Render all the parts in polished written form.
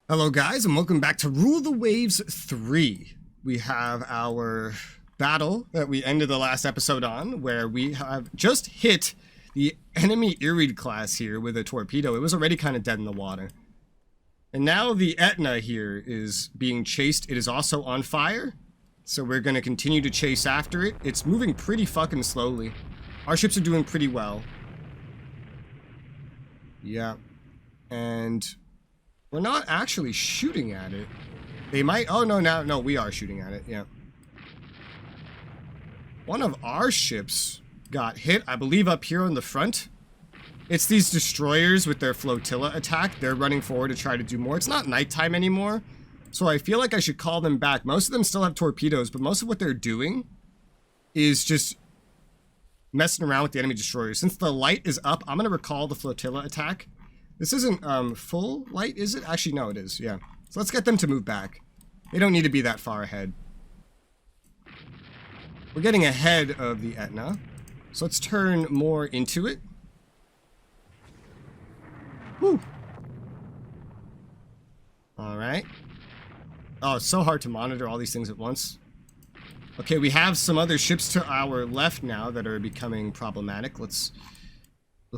Hello guys, and welcome back to Rule the Waves 3. We have our battle that we ended the last episode on, where we have just hit the enemy Irid class here with a torpedo. It was already kind of dead in the water. And now the Etna here is being chased. It is also on fire, so we're going to continue to chase after it. It's moving pretty fucking slowly. Our ships are doing pretty well. Yeah. And we're not actually shooting at it. They might... Oh, no, we are shooting at it, yeah. One of our ships got hit, I believe, up here on the front. It's these destroyers with their flotilla attack. They're running forward to try to do more. It's not nighttime anymore, so I feel like I should call them back. Most of them still have torpedoes, but most of what they're doing is just messing around with the enemy destroyers. Since the light is up, I'm going to recall the flotilla attack. This isn't full light, is it? Actually, no, it is, yeah. So let's get them to move back. They don't need to be that far ahead. We're getting ahead of the Etna. So let's turn more into it. Woo! Alright. Oh, it's so hard to monitor all these things at once. Okay, we have some other ships to our left now that are becoming problematic. Looks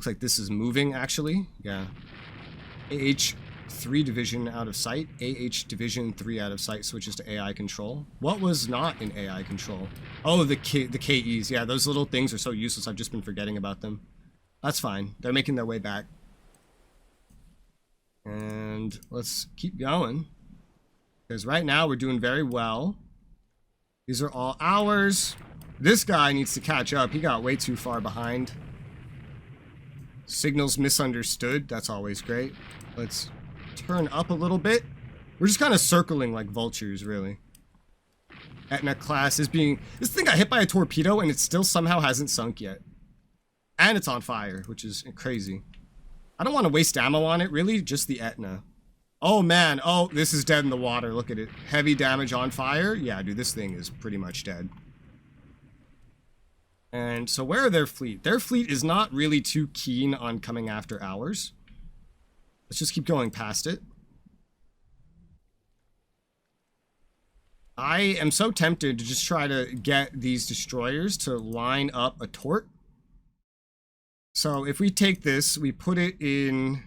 like this is moving, actually. Yeah. AH-3 division out of sight. AH division 3 out of sight switches to AI control. What was not in AI control? Oh, the KEs. Yeah, those little things are so useless. I've just been forgetting about them. That's fine. They're making their way back. And let's keep going. Because right now we're doing very well. These are all ours. This guy needs to catch up. He got way too far behind. Signals misunderstood. That's always great. Let's turn up a little bit. We're just kind of circling like vultures, really. Etna class is being... This thing got hit by a torpedo and it still somehow hasn't sunk yet. And it's on fire, which is crazy. I don't want to waste ammo on it, really. Just the Etna. Oh, man. Oh, this is dead in the water. Look at it. Heavy damage on fire. Yeah, dude, this thing is pretty much dead. And so where are their fleet? Their fleet is not really too keen on coming after ours. Let's just keep going past it. I am so tempted to just try to get these destroyers to line up a tort. So if we take this, we put it in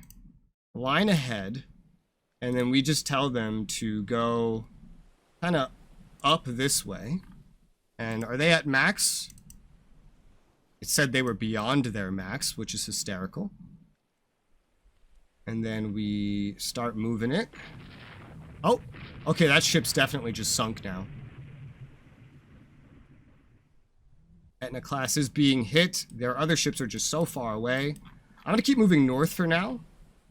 line ahead, and then we just tell them to go kind of up this way. And are they at max? It said they were beyond their max, which is hysterical. And then we start moving it. Oh, okay, that ship's definitely just sunk now. Etna class is being hit. Their other ships are just so far away. I'm going to keep moving north for now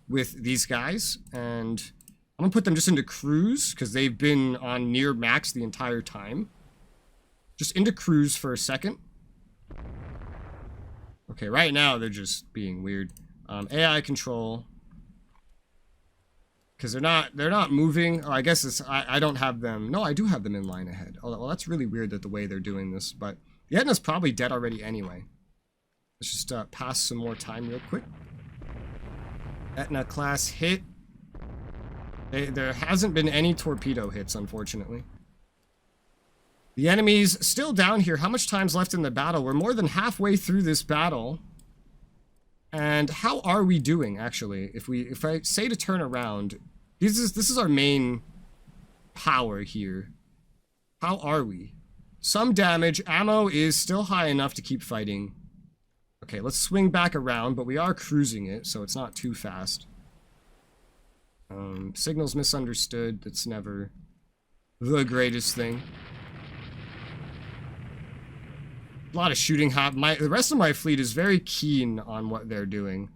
with these guys. And I'm going to put them just into cruise because they've been on near max the entire time. Just into cruise for a second. Okay, right now they're just being weird. AI control, because they're not moving. Oh, I guess it's I don't have them. No, I do have them in line ahead. Oh, well, that's really weird that the way they're doing this. But the Etna's probably dead already anyway. Let's just pass some more time real quick. Etna class hit. There hasn't been any torpedo hits, unfortunately. The enemy's still down here. How much time's left in the battle? We're more than halfway through this battle. And how are we doing, actually? If I say to turn around, this is our main power here. How are we? Some damage. Ammo is still high enough to keep fighting. Okay, let's swing back around, but we are cruising it, so it's not too fast. Signals misunderstood. That's never the greatest thing. A lot of shooting. The rest of my fleet is very keen on what they're doing.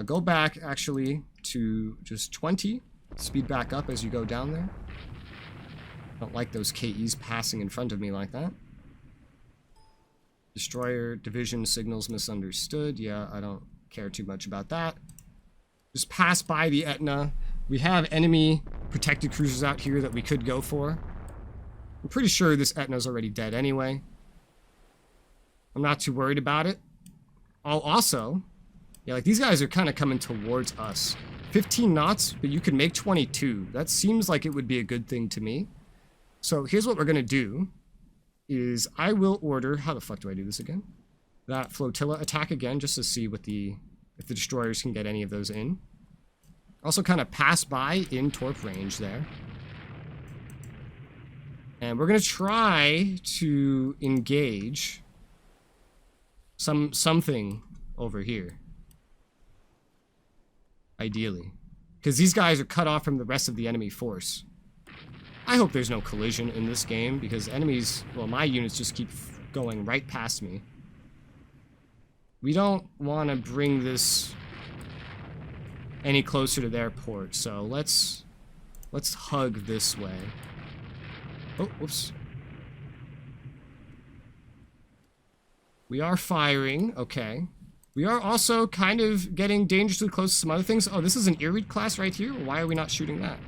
Go back, actually, to just 20. Speed back up as you go down there. Don't like those KEs passing in front of me like that. Destroyer division signals misunderstood. Yeah, I don't care too much about that. Just pass by the Etna. We have enemy protected cruisers out here that we could go for. I'm pretty sure this Etna's already dead anyway. I'm not too worried about it. Oh, also, yeah, like these guys are kind of coming towards us. 15 knots, but you can make 22. That seems like it would be a good thing to me. So here's what we're going to do is I will order, how the fuck do I do this again? That flotilla attack again, just to see what if the destroyers can get any of those in. Also kind of pass by in torp range there. And we're going to try to engage something over here. Ideally. Because these guys are cut off from the rest of the enemy force. I hope there's no collision in this game, because enemies, well, my units just keep going right past me. We don't want to bring this any closer to their port, so let's hug this way. Oh, whoops. We are firing, okay. We are also kind of getting dangerously close to some other things. Oh, this is an Earweed class right here? Why are we not shooting that?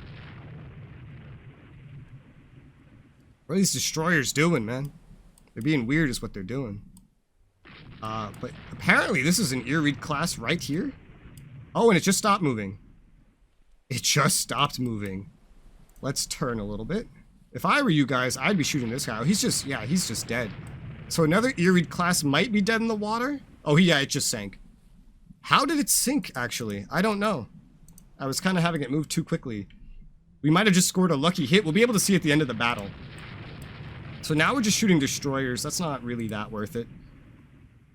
What are these destroyers doing, man? They're being weird is what they're doing. But apparently this is an Earweed class right here. Oh, and it just stopped moving. It just stopped moving. Let's turn a little bit. If I were you guys, I'd be shooting this guy. Oh, he's just dead. So another Earweed class might be dead in the water. Oh, yeah, it just sank. How did it sink, actually? I don't know. I was kind of having it move too quickly. We might have just scored a lucky hit. We'll be able to see at the end of the battle. So now we're just shooting destroyers. That's not really that worth it.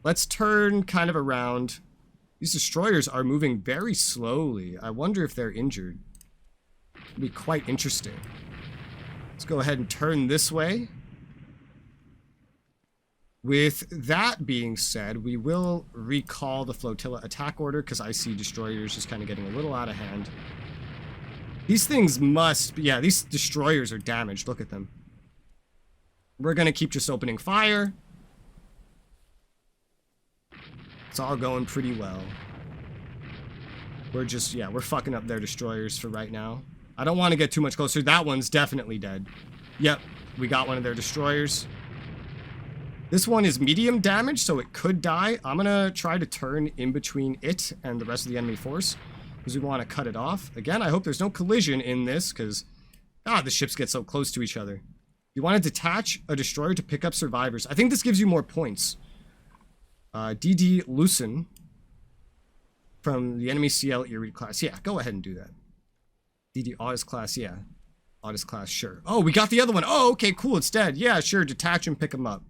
Let's turn kind of around. These destroyers are moving very slowly. I wonder if they're injured. It'd be quite interesting. Let's go ahead and turn this way. With that being said, we will recall the flotilla attack order because I see destroyers just kind of getting a little out of hand. These things must be, yeah, these destroyers are damaged. Look at them. We're going to keep just opening fire. It's all going pretty well. We're just, yeah, we're fucking up their destroyers for right now. I don't want to get too much closer. That one's definitely dead. Yep, we got one of their destroyers. This one is medium damage, so it could die. I'm going to try to turn in between it and the rest of the enemy force, because we want to cut it off. Again, I hope there's no collision in this, because, the ships get so close to each other. You want to detach a destroyer to pick up survivors. I think this gives you more points. DD Lucen from the enemy CL Earweed class. Yeah, go ahead and do that. DD Audis class, yeah. Audis class, sure. Oh, we got the other one. Oh, okay, cool, it's dead. Yeah, sure, detach and pick them up.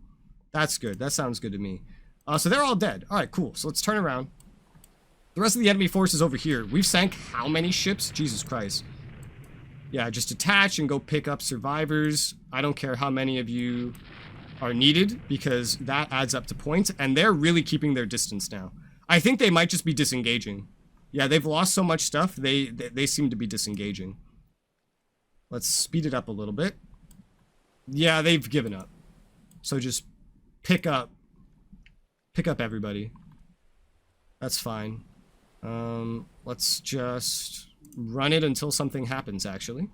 That's good. That sounds good to me. So they're all dead. All right, cool. So let's turn around. The rest of the enemy force is over here. We've sank how many ships? Jesus Christ. Yeah, just detach and go pick up survivors. I don't care how many of you are needed, because that adds up to points, and they're really keeping their distance now. I think they might just be disengaging. Yeah, they've lost so much stuff, they seem to be disengaging. Let's speed it up a little bit. Yeah, they've given up. So just pick up everybody. That's fine. Let's just run it until something happens, actually.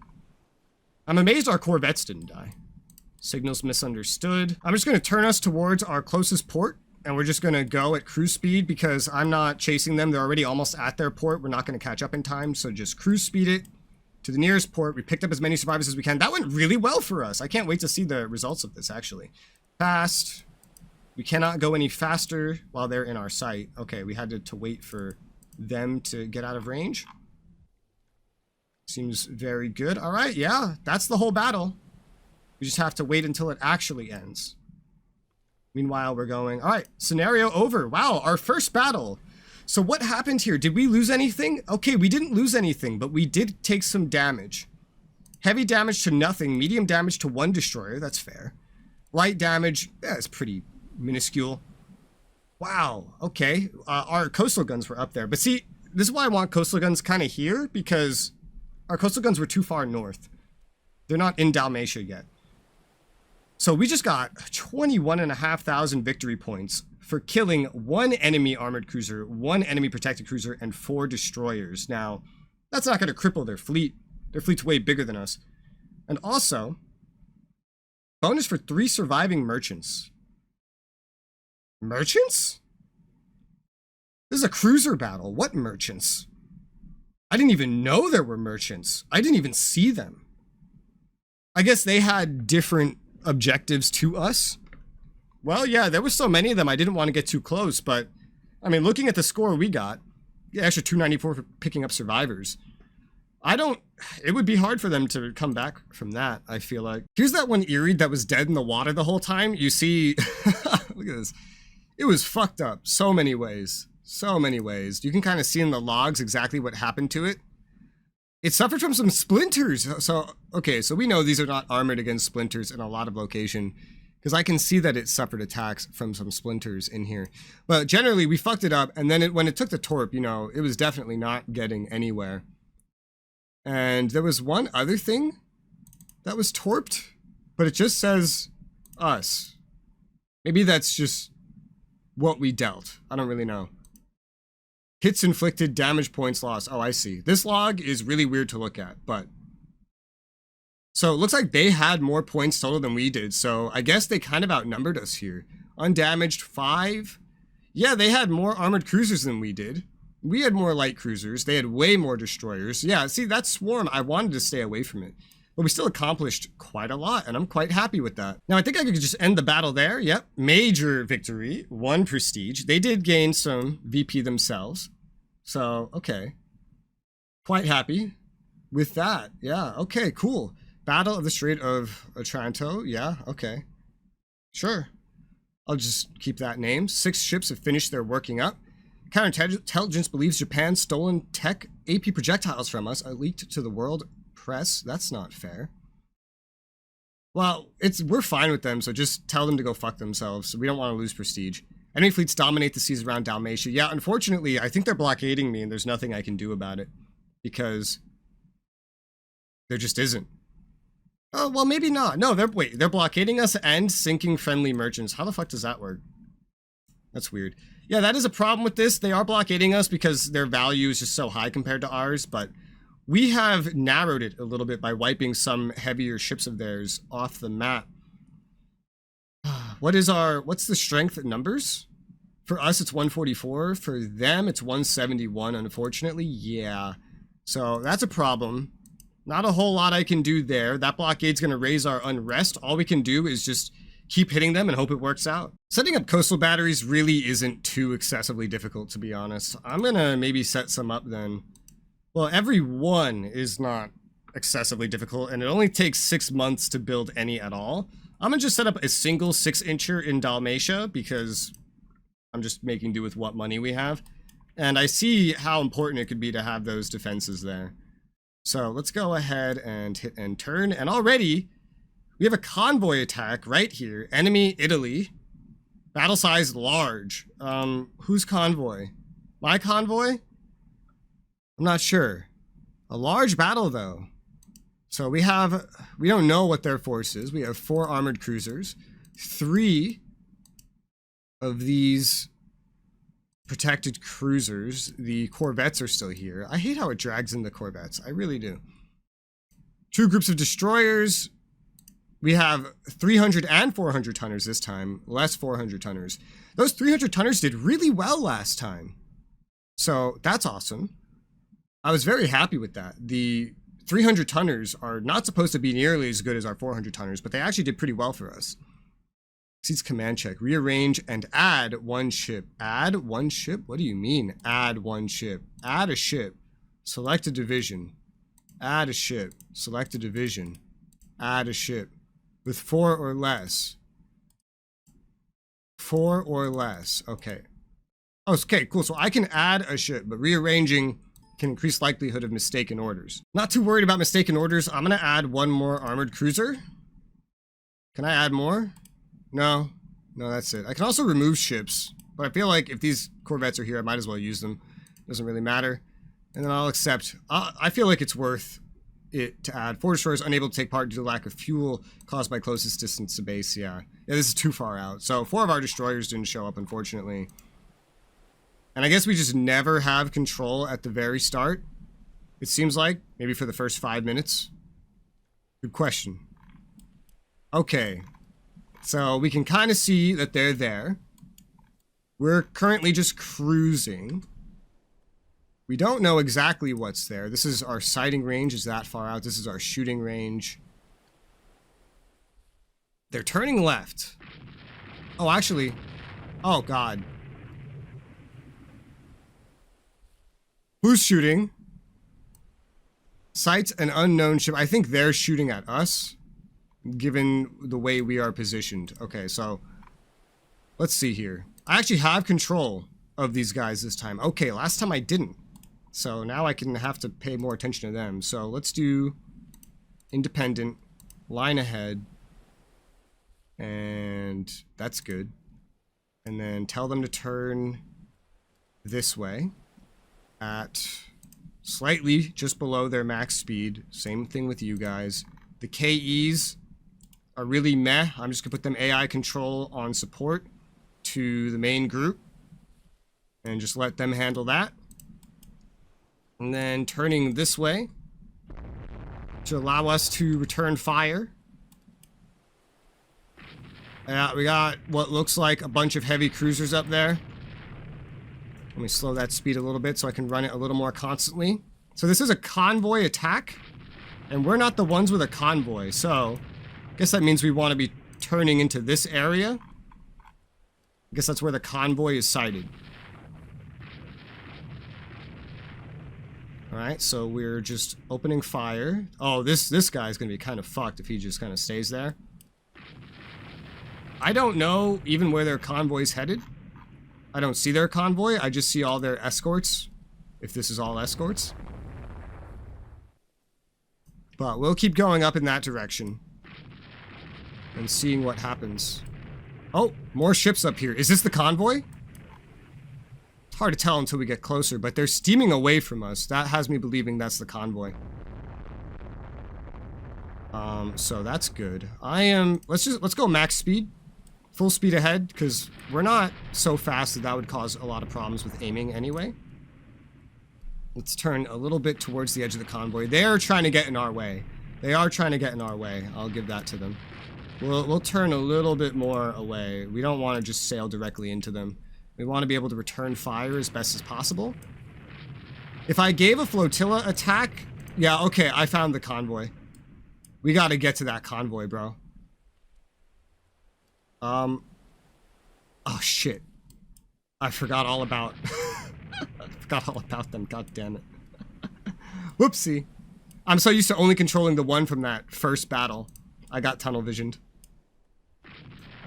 I'm amazed our corvettes didn't die. Signals misunderstood. I'm just going to turn us towards our closest port, and we're just going to go at cruise speed because I'm not chasing them. They're already almost at their port. We're not going to catch up in time, so just cruise speed it to the nearest port. We picked up as many survivors as we can. That went really well for us. I can't wait to see the results of this, actually. Fast. We cannot go any faster while they're in our sight. Okay, we had to wait for them to get out of range. Seems very good. All right, yeah, that's the whole battle. We just have to wait until it actually ends. Meanwhile, we're going, all right, scenario over. Wow, our first battle. So what happened here? Did we lose anything? Okay, we didn't lose anything, but we did take some damage. Heavy damage to nothing, medium damage to one destroyer. That's fair. Light damage, that's pretty minuscule. Wow, okay. Our coastal guns were up there. But see, this is why I want coastal guns kind of here, because our coastal guns were too far north. They're not in Dalmatia yet. So we just got 21,500 victory points for killing one enemy armored cruiser, one enemy protected cruiser, and 4 destroyers. Now, that's not going to cripple their fleet. Their fleet's way bigger than us. And also, bonus for 3 surviving merchants. Merchants? This is a cruiser battle. What merchants? I didn't even know there were merchants. I didn't even see them. I guess they had different objectives to us. Well, yeah, there were so many of them I didn't want to get too close, but I mean, looking at the score we got, the extra 294 for picking up survivors. It would be hard for them to come back from that, I feel like. Here's that one Erie that was dead in the water the whole time. You see, look at this. It was fucked up so many ways. So many ways. You can kind of see in the logs exactly what happened to it. It suffered from some splinters. So, okay, so we know these are not armored against splinters in a lot of location, because I can see that it suffered attacks from some splinters in here. But generally, we fucked it up, and then when it took the torp, you know, it was definitely not getting anywhere. And there was one other thing that was torped, but it just says us. Maybe that's just what we dealt. I don't really know. Hits inflicted, damage points lost. Oh, I see. This log is really weird to look at, but... So it looks like they had more points total than we did, so I guess they kind of outnumbered us here. Undamaged, 5. Yeah, they had more armored cruisers than we did. We had more light cruisers. They had way more destroyers. Yeah, see, that swarm, I wanted to stay away from it. But we still accomplished quite a lot, and I'm quite happy with that. Now, I think I could just end the battle there. Yep, major victory, 1 prestige. They did gain some VP themselves. So, okay. Quite happy with that. Yeah, okay, cool. Battle of the Strait of Otranto. Yeah, okay. Sure. I'll just keep that name. 6 ships have finished their working up. Counterintelligence believes Japan's stolen tech AP projectiles from us are leaked to the world press. That's not fair. Well, we're fine with them, so just tell them to go fuck themselves. We don't want to lose prestige. Enemy fleets dominate the seas around Dalmatia. Yeah, unfortunately, I think they're blockading me, and there's nothing I can do about it. Because there just isn't. Oh, well, maybe not. No, they're blockading us and sinking friendly merchants. How the fuck does that work? That's weird. Yeah, that is a problem with this. They are blockading us because their value is just so high compared to ours, but we have narrowed it a little bit by wiping some heavier ships of theirs off the map. What's the strength in numbers? For us, it's 144. For them, it's 171, unfortunately. Yeah. So that's a problem. Not a whole lot I can do there. That blockade's going to raise our unrest. All we can do is just keep hitting them and hope it works out. Setting up coastal batteries really isn't too excessively difficult, to be honest. I'm going to maybe set some up then. Well, every one is not excessively difficult, and it only takes 6 months to build any at all. I'm going to just set up a single 6-incher in Dalmatia because I'm just making do with what money we have. And I see how important it could be to have those defenses there. So let's go ahead and hit end turn. And already we have a convoy attack right here. Enemy Italy. Battle size large. Whose convoy? My convoy? I'm not sure. A large battle though. So we don't know what their force is. We have 4 armored cruisers. 3 of these protected cruisers. The corvettes are still here. I hate how it drags in the corvettes. I really do. 2 groups of destroyers. We have 300 and 400 tonners this time. Less 400 tonners. Those 300 tonners did really well last time. So that's awesome. I was very happy with that. The 300 tonners are not supposed to be nearly as good as our 400 tonners, but they actually did pretty well for us. Exceeds command check. Rearrange and add 1 ship. Add 1 ship? What do you mean, add 1 ship? Add a ship. Select a division. Add a ship. Select a division. Add a ship. With 4 or less. 4 or less. Okay. Oh, okay, cool. So I can add a ship, but rearranging can increase likelihood of mistaken orders. Not too worried about mistaken orders. I'm going to add 1 more armored cruiser. Can I add more? No. No, that's it. I can also remove ships, but I feel like if these corvettes are here, I might as well use them. Doesn't really matter. And then I'll accept. I feel like it's worth it to add 4 destroyers unable to take part due to lack of fuel caused by closest distance to base. Yeah, this is too far out. So 4 of our destroyers didn't show up, unfortunately. And I guess we just never have control at the very start. It seems like, maybe for the first 5 minutes. Good question. Okay. So we can kind of see that they're there. We're currently just cruising. We don't know exactly what's there. This is our sighting range is that far out. This is our shooting range. They're turning left. Oh, actually. Oh, God. Who's shooting? Sights an unknown ship. I think they're shooting at us, given the way we are positioned. Okay, so let's see here. I actually have control of these guys this time. Okay, last time I didn't. So now I can have to pay more attention to them. So let's do independent, line ahead, and that's good. And then tell them to turn this way at slightly just below their max speed. Same thing with you guys. The KEs are really meh. I'm just gonna put them AI control on support to the main group and just let them handle that. And then turning this way to allow us to return fire. Yeah, we got what looks like a bunch of heavy cruisers up there. Let me slow that speed a little bit so I can run it a little more constantly. So this is a convoy attack, and we're not the ones with a convoy, so I guess that means we want to be turning into this area. I guess that's where the convoy is sighted. Alright, so we're just opening fire. Oh, this guy's gonna be kind of fucked if he just kind of stays there. I don't know even where their convoy's headed. I don't see their convoy, I just see all their escorts, if this is all escorts. But we'll keep going up in that direction and seeing what happens. Oh, more ships up here. Is this the convoy? It's hard to tell until we get closer, but they're steaming away from us. That has me believing that's the convoy. So that's good. Let's go max speed. Full speed ahead, because we're not so fast that would cause a lot of problems with aiming anyway. Let's turn a little bit towards the edge of the convoy. They're trying to get in our way. They are trying to get in our way. I'll give that to them. We'll turn a little bit more away. We don't want to just sail directly into them. We want to be able to return fire as best as possible. If I gave a flotilla attack... Yeah, okay, I found the convoy. We got to get to that convoy, bro. Oh shit. I forgot all about... I forgot all about them, god damn it. Whoopsie. I'm so used to only controlling the one from that first battle. I got tunnel visioned.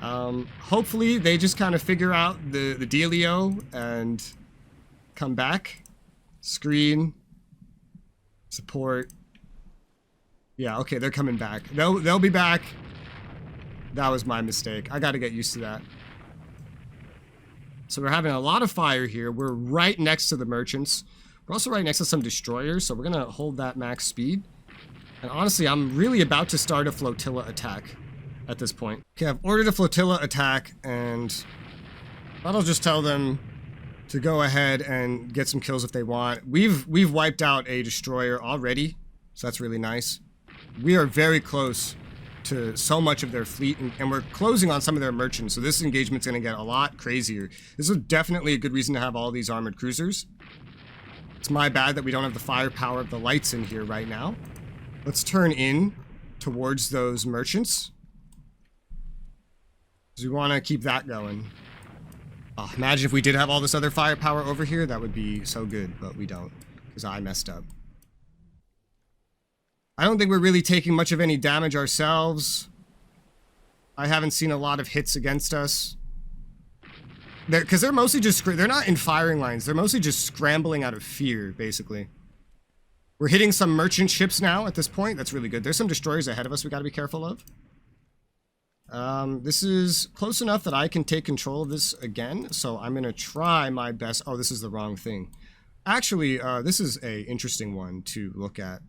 Hopefully they just kind of figure out the dealio and come back. Screen. Support. Yeah, okay, they're coming back. They'll be back. That was my mistake. I gotta get used to that. So we're having a lot of fire here. We're right next to the merchants. We're also right next to some destroyers, so we're gonna hold that max speed. And honestly, I'm really about to start a flotilla attack at this point. Okay, I've ordered a flotilla attack, and that'll just tell them to go ahead and get some kills if they want. We've wiped out a destroyer already, so that's really nice. We are very close to so much of their fleet, and we're closing on some of their merchants, so this engagement's going to get a lot crazier. This is definitely a good reason to have all these armored cruisers. It's my bad that we don't have the firepower of the lights in here right now. Let's turn in towards those merchants, because we want to keep that going. Oh, imagine if we did have all this other firepower over here, that would be so good, but we don't, because I messed up. I don't think we're really taking much of any damage ourselves. I haven't seen a lot of hits against us. Because they're mostly just... They're not in firing lines. They're mostly just scrambling out of fear, basically. We're hitting some merchant ships now at this point. That's really good. There's some destroyers ahead of us we got to be careful of. This is close enough that I can take control of this again. So I'm going to try my best... Oh, this is the wrong thing. Actually, this is a interesting one to look at.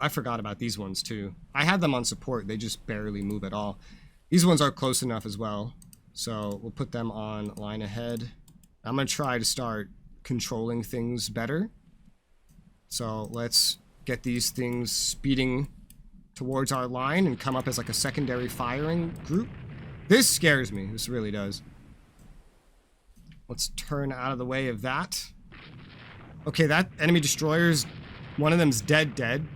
I forgot about these ones too. I had them on support, they just barely move at all. These ones are close enough as well, so we'll put them on line ahead. I'm gonna try to start controlling things better. So let's get these things speeding towards our line and come up as like a secondary firing group. This scares me, this really does. Let's turn out of the way of that. Okay, that enemy destroyer's, one of them's dead.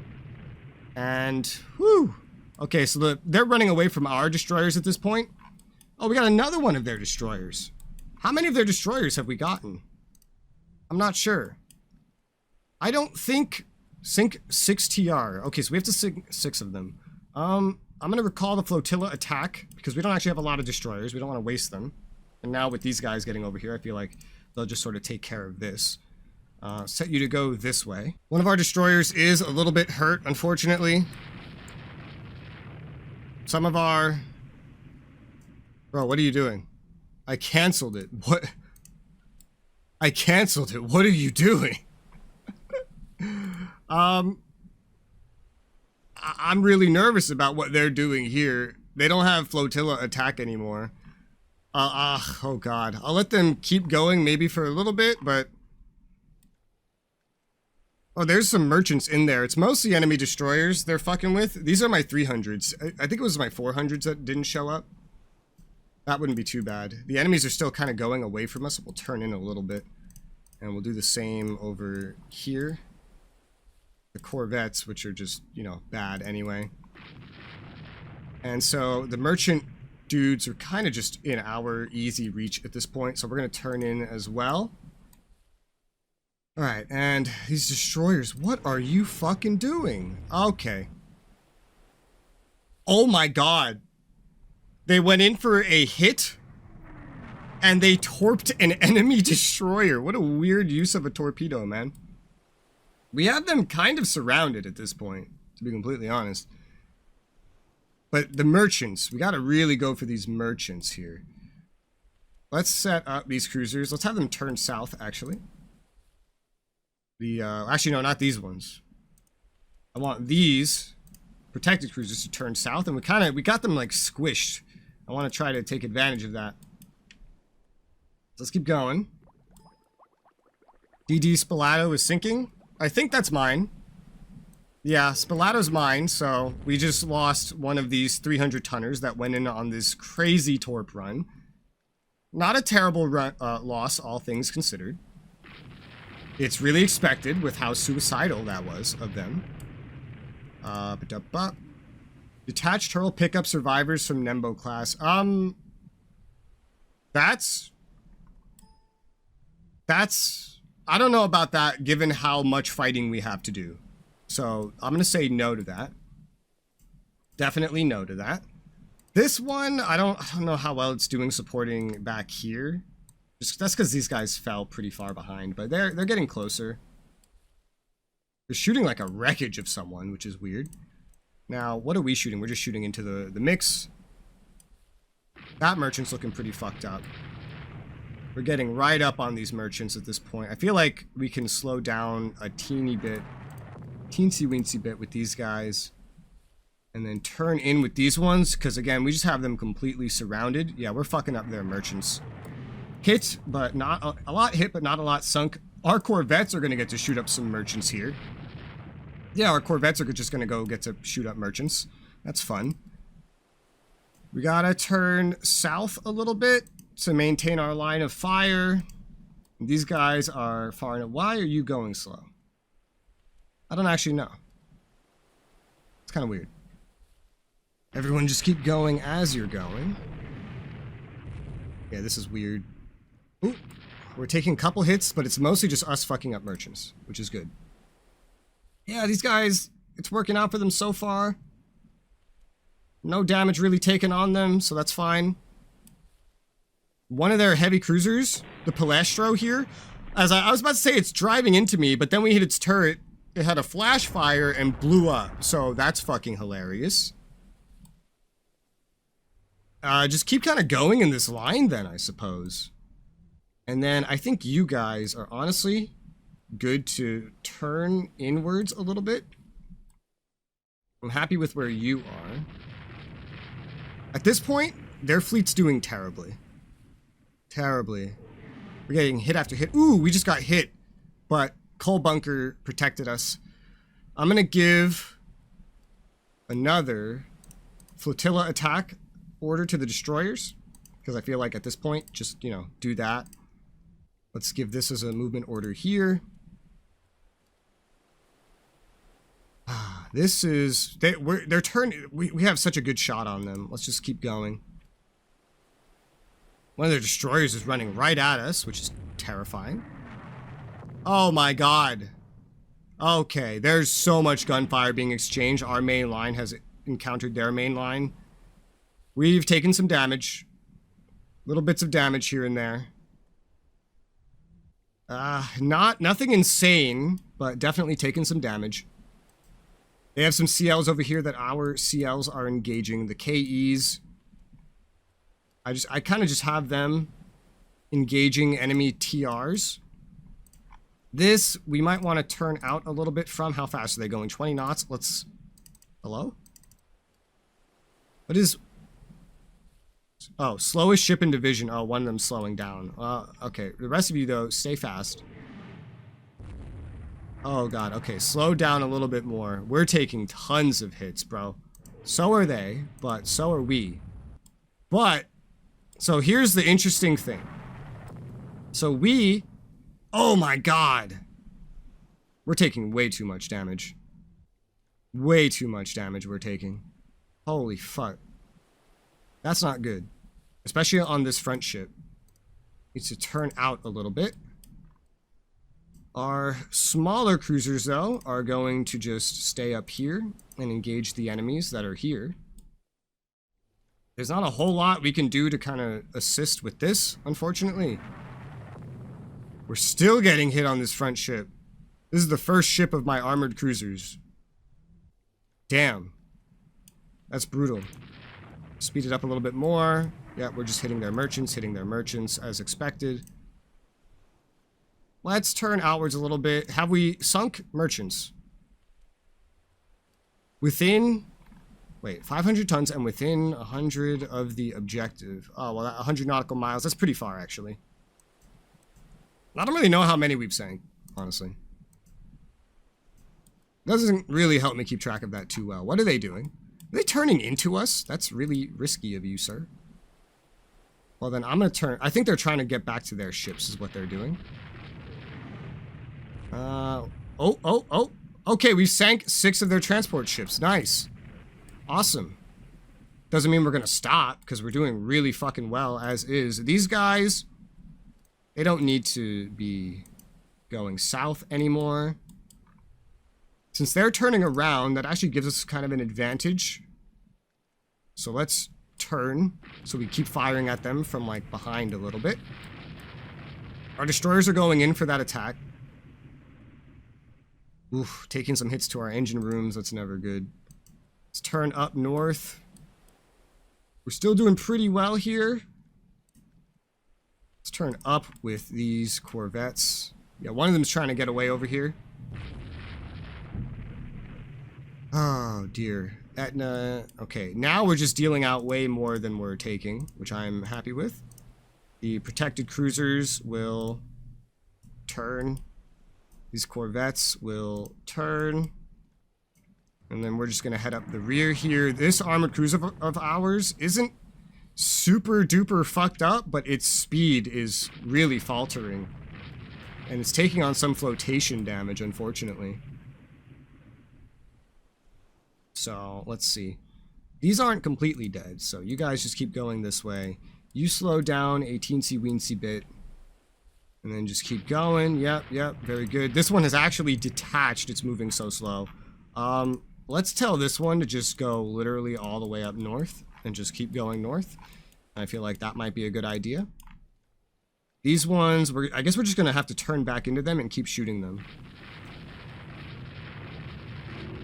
And, whew. Okay, so they're running away from our destroyers at this point. Oh, we got another one of their destroyers. How many of their destroyers have we gotten? I'm not sure. I don't think... Sink 6 TR. Okay, so we have to sink 6 of them. I'm going to recall the flotilla attack, because we don't actually have a lot of destroyers. We don't want to waste them. And now with these guys getting over here, I feel like they'll just sort of take care of this. Set you to go this way. One of our destroyers is a little bit hurt, unfortunately. Some of our... Bro, what are you doing? I canceled it. What? I canceled it. What are you doing? I'm really nervous about what they're doing here. They don't have flotilla attack anymore. Oh god. I'll let them keep going maybe for a little bit, but... Oh, there's some merchants in there. It's mostly enemy destroyers they're fucking with. These are my 300s. I think it was my 400s that didn't show up. That wouldn't be too bad. The enemies are still kind of going away from us. We'll turn in a little bit. And we'll do the same over here. The Corvettes, which are just, you know, bad anyway. And so the merchant dudes are kind of just in our easy reach at this point. So we're going to turn in as well. Alright, and these destroyers, what are you fucking doing? Okay. Oh my god. They went in for a hit, and they torped an enemy destroyer. What a weird use of a torpedo, man. We have them kind of surrounded at this point, to be completely honest. But the merchants, we gotta really go for these merchants here. Let's set up these cruisers. Let's have them turn south, actually. Actually, no, not these ones. I want these protected cruisers to turn south, and we got them like squished. I want to try to take advantage of that. So let's keep going. DD Spalato is sinking. I think that's mine. Yeah, Spalato's mine, so we just lost one of these 300 tonners that went in on this crazy torp run. Not a terrible run, loss, all things considered. It's really expected with how suicidal that was of them. Detached hurl pickup survivors from Nembo class. That's... I don't know about that given how much fighting we have to do. So I'm going to say no to that. Definitely no to that. This one, I don't know how well it's doing supporting back here. That's because these guys fell pretty far behind, but they're getting closer. They're shooting like a wreckage of someone, which is weird. Now, what are we shooting? We're just shooting into the mix. That merchant's looking pretty fucked up. We're getting right up on these merchants at this point. I feel like we can slow down a teeny bit, teensy-weensy bit with these guys. And then turn in with these ones, because again, we just have them completely surrounded. Yeah, we're fucking up their merchants. Hit, but not a lot hit, but not a lot sunk. Our Corvettes are going to get to shoot up some merchants here. Yeah, our Corvettes are just going to go get to shoot up merchants. That's fun. We got to turn south a little bit to maintain our line of fire. These guys are far enough. Why are you going slow? I don't actually know. It's kind of weird. Everyone just keep going as you're going. Yeah, this is weird. Ooh, we're taking a couple hits, but it's mostly just us fucking up merchants, which is good. Yeah, these guys, it's working out for them so far. No damage really taken on them, so that's fine. One of their heavy cruisers, the Palestro here, as I was about to say it's driving into me, but then we hit its turret, it had a flash fire and blew up, so that's fucking hilarious. Just keep kind of going in this line then, I suppose. And then I think you guys are honestly good to turn inwards a little bit. I'm happy with where you are. At this point, their fleet's doing terribly. Terribly. We're getting hit after hit. Ooh, we just got hit. But Coal Bunker protected us. I'm going to give another flotilla attack order to the destroyers. Because I feel like at this point, just, you know, do that. Let's give this as a movement order here. This is... They're turning... We have such a good shot on them. Let's just keep going. One of their destroyers is running right at us, which is terrifying. Oh my god. Okay, there's so much gunfire being exchanged. Our main line has encountered their main line. We've taken some damage. Little bits of damage here and there. Nothing insane, but definitely taken some damage. They have some CLs over here that our CLs are engaging. The KEs. I kind of just have them engaging enemy TRs. This, we might want to turn out a little bit from. How fast are they going? 20 knots. Let's... Hello? What is... Oh, slowest ship in division. Oh, one of them slowing down. Okay. The rest of you, though, stay fast. Oh, God. Okay, slow down a little bit more. We're taking tons of hits, bro. So are they, but so are we. But, so here's the interesting thing. So we... Oh, my God. We're taking way too much damage. Way too much damage we're taking. Holy fuck. That's not good. Especially on this front ship. Needs to turn out a little bit. Our smaller cruisers, though, are going to just stay up here and engage the enemies that are here. There's not a whole lot we can do to kind of assist with this, unfortunately. We're still getting hit on this front ship. This is the first ship of my armored cruisers. Damn. That's brutal. Speed it up a little bit more. Yeah, we're just hitting their merchants as expected. Let's turn outwards a little bit. Have we sunk merchants? Within... Wait, 500 tons and within 100 of the objective. Oh, well, 100 nautical miles. That's pretty far, actually. I don't really know how many we've sank, honestly. Doesn't really help me keep track of that too well. What are they doing? Are they turning into us? That's really risky of you, sir. Well, then I'm going to turn... I think they're trying to get back to their ships is what they're doing. Okay, we sank 6 of their transport ships. Nice. Awesome. Doesn't mean we're going to stop, because we're doing really fucking well as is. These guys, they don't need to be going south anymore. Since they're turning around, that actually gives us kind of an advantage. So let's turn, so we keep firing at them from, like, behind a little bit. Our destroyers are going in for that attack. Oof, taking some hits to our engine rooms, that's never good. Let's turn up north. We're still doing pretty well here. Let's turn up with these corvettes. Yeah, one of them's trying to get away over here. Oh, dear. Etna. Okay, now we're just dealing out way more than we're taking, which I'm happy with. The protected cruisers will turn. These corvettes will turn. And then we're just going to head up the rear here. This armored cruiser of ours isn't super duper fucked up, but its speed is really faltering. And it's taking on some flotation damage, unfortunately. So, let's see. These aren't completely dead, so you guys just keep going this way. You slow down a teensy-weensy bit. And then just keep going. Yep, very good. This one has actually detached. It's moving so slow. Let's tell this one to just go literally all the way up north and just keep going north. I feel like that might be a good idea. These ones, I guess we're just going to have to turn back into them and keep shooting them.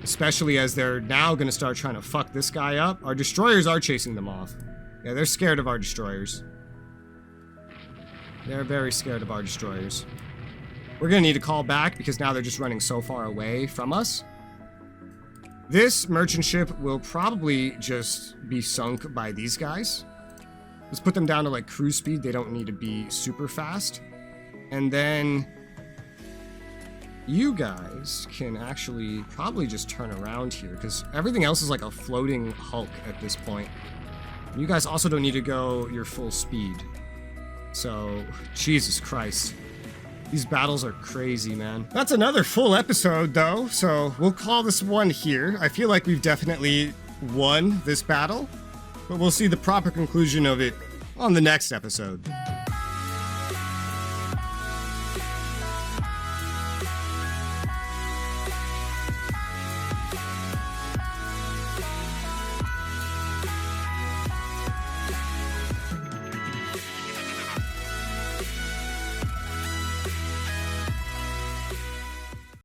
Especially as they're now going to start trying to fuck this guy up. Our destroyers are chasing them off. Yeah, they're scared of our destroyers. They're very scared of our destroyers. We're going to need to call back because now they're just running so far away from us. This merchant ship will probably just be sunk by these guys. Let's put them down to like cruise speed. They don't need to be super fast. And then you guys can actually probably just turn around here because everything else is like a floating hulk at this point. You guys also don't need to go your full speed. So, Jesus Christ. These battles are crazy, man. That's another full episode, though, so we'll call this one here. I feel like we've definitely won this battle, but we'll see the proper conclusion of it on the next episode.